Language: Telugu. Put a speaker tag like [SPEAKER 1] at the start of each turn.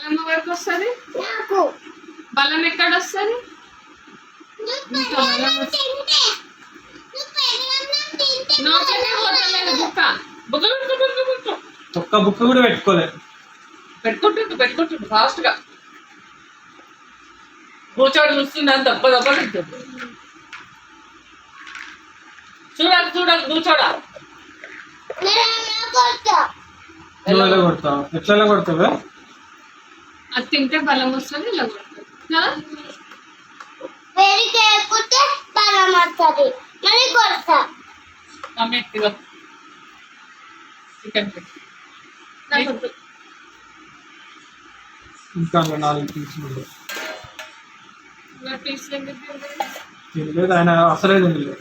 [SPEAKER 1] బలం ఎవరికి వస్తుంది?
[SPEAKER 2] నాకు.
[SPEAKER 1] బలం ఎక్కడ వస్తుంది? నోట్లోనే పోతలేదు బుక్క. బుక్క
[SPEAKER 3] ఒక్క బుక్ కూడా పెట్టుకోలేదు.
[SPEAKER 1] పెట్టుకుంటుండు ఫాస్ట్ గా. కూర్చోడు చూస్తుంది అంత దెబ్బ దెబ్బ తింటుంది. చూడాలి కూర్చోడా.
[SPEAKER 3] ఎలా కొడతావు? ఎట్లా కొడతావే?
[SPEAKER 1] అది తింటే బలం వస్తుంది, ఇలా కొడుతుంది కదా.
[SPEAKER 2] వేడి చేయకపోతే బలం వస్తుంది. మళ్ళీ కొడతా.
[SPEAKER 1] చికెన్
[SPEAKER 3] ఇంకా 4 పీసులు
[SPEAKER 1] పీస్
[SPEAKER 3] తినలేదు ఆయన, అసలే తినలేదు.